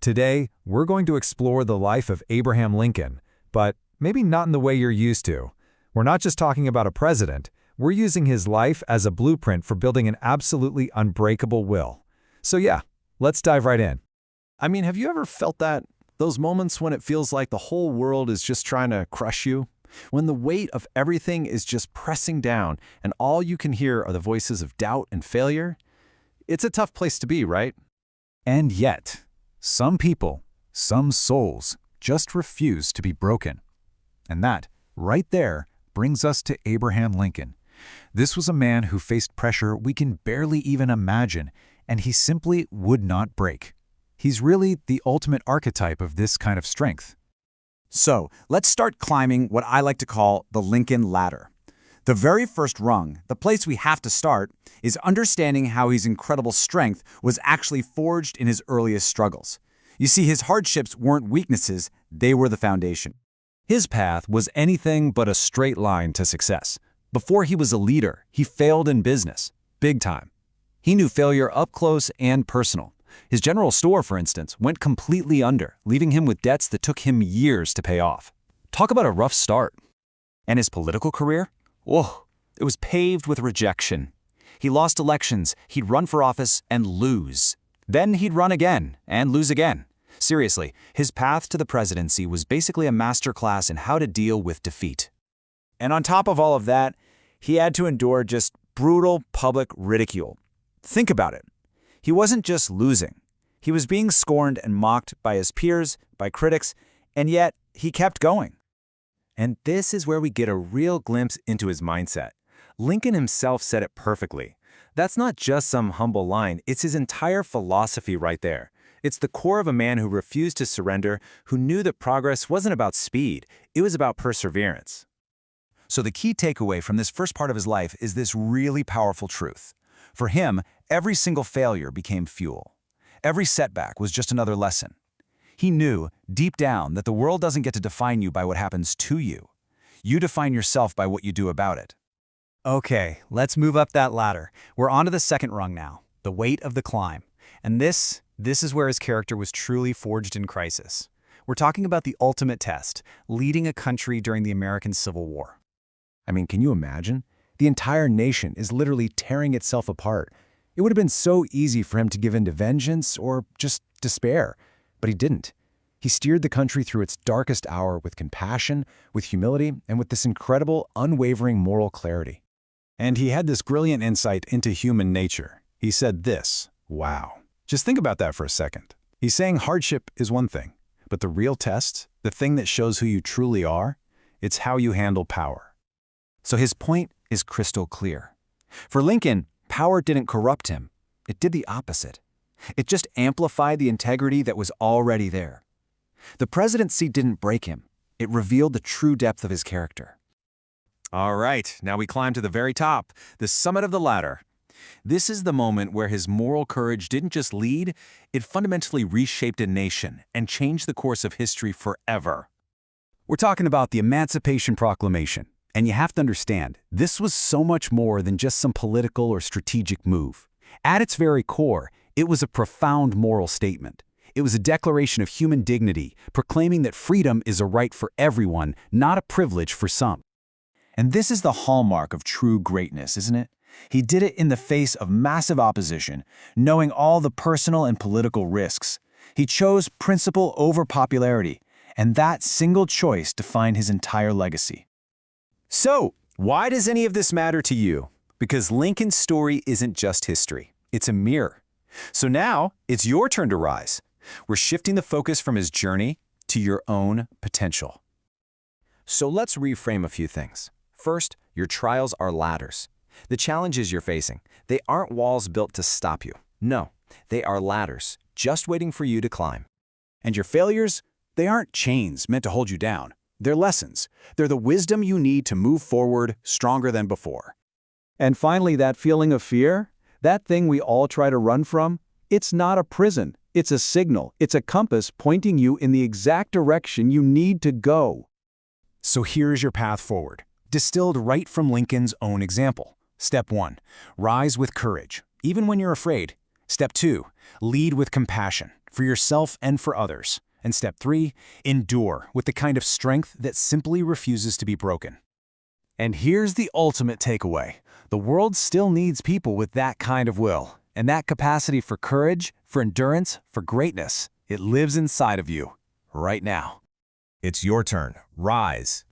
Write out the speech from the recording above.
Today, we're going to explore the life of Abraham Lincoln, but maybe not in the way you're used to. We're not just talking about a president, we're using his life as a blueprint for building an absolutely unbreakable will. So yeah, let's dive right in. I mean, have you ever felt that? Those moments when it feels like the whole world is just trying to crush you? When the weight of everything is just pressing down and all you can hear are the voices of doubt and failure? It's a tough place to be, right? And yet, some people, some souls, just refuse to be broken. And that, right there, brings us to Abraham Lincoln. This was a man who faced pressure we can barely even imagine, and he simply would not break. He's really the ultimate archetype of this kind of strength. So, let's start climbing what I like to call the Lincoln ladder. The very first rung, the place we have to start, is understanding how his incredible strength was actually forged in his earliest struggles. You see, his hardships weren't weaknesses, they were the foundation. His path was anything but a straight line to success. Before he was a leader, he failed in business, big time. He knew failure up close and personal. His general store, for instance, went completely under, leaving him with debts that took him years to pay off. Talk about a rough start. And his political career? Whoa, it was paved with rejection. He lost elections, he'd run for office and lose. Then he'd run again and lose again. Seriously, his path to the presidency was basically a masterclass in how to deal with defeat. And on top of all of that, he had to endure just brutal public ridicule. Think about it. He wasn't just losing. He was being scorned and mocked by his peers, by critics, and yet he kept going. And this is where we get a real glimpse into his mindset. Lincoln himself said it perfectly. That's not just some humble line, it's his entire philosophy right there. It's the core of a man who refused to surrender, who knew that progress wasn't about speed, it was about perseverance. So the key takeaway from this first part of his life is this really powerful truth. For him, every single failure became fuel. Every setback was just another lesson. He knew, deep down, that the world doesn't get to define you by what happens to you. You define yourself by what you do about it. Okay, let's move up that ladder. We're on to the second rung now, the weight of the climb. And this is where his character was truly forged in crisis. We're talking about the ultimate test, leading a country during the American Civil War. I mean, can you imagine? The entire nation is literally tearing itself apart. It would have been so easy for him to give in to vengeance or just despair. But he didn't. He steered the country through its darkest hour with compassion, with humility, and with this incredible, unwavering moral clarity. And he had this brilliant insight into human nature. He said this, wow. Just think about that for a second. He's saying hardship is one thing, but the real test, the thing that shows who you truly are, it's how you handle power. So his point is crystal clear. For Lincoln, power didn't corrupt him. It did the opposite. It just amplified the integrity that was already there. The presidency didn't break him. It revealed the true depth of his character. All right, now we climb to the very top, the summit of the ladder. This is the moment where his moral courage didn't just lead, it fundamentally reshaped a nation and changed the course of history forever. We're talking about the Emancipation Proclamation. And you have to understand, this was so much more than just some political or strategic move. At its very core, it was a profound moral statement. It was a declaration of human dignity, proclaiming that freedom is a right for everyone, not a privilege for some. And this is the hallmark of true greatness, isn't it? He did it in the face of massive opposition, knowing all the personal and political risks. He chose principle over popularity, and that single choice defined his entire legacy. So, why does any of this matter to you? Because Lincoln's story isn't just history, it's a mirror. So now, it's your turn to rise. We're shifting the focus from his journey to your own potential. So let's reframe a few things. First, your trials are ladders. The challenges you're facing, they aren't walls built to stop you. No, they are ladders, just waiting for you to climb. And your failures, they aren't chains meant to hold you down. They're lessons. They're the wisdom you need to move forward stronger than before. And finally, that feeling of fear, that thing we all try to run from, it's not a prison. It's a signal. It's a compass pointing you in the exact direction you need to go. So here's your path forward, distilled right from Lincoln's own example. Step 1, rise with courage, even when you're afraid. Step 2, lead with compassion. for yourself and for others. And step 3, endure with the kind of strength that simply refuses to be broken. And here's the ultimate takeaway. The world still needs people with that kind of will. And that capacity for courage, for endurance, for greatness, it lives inside of you, right now. It's your turn. Rise.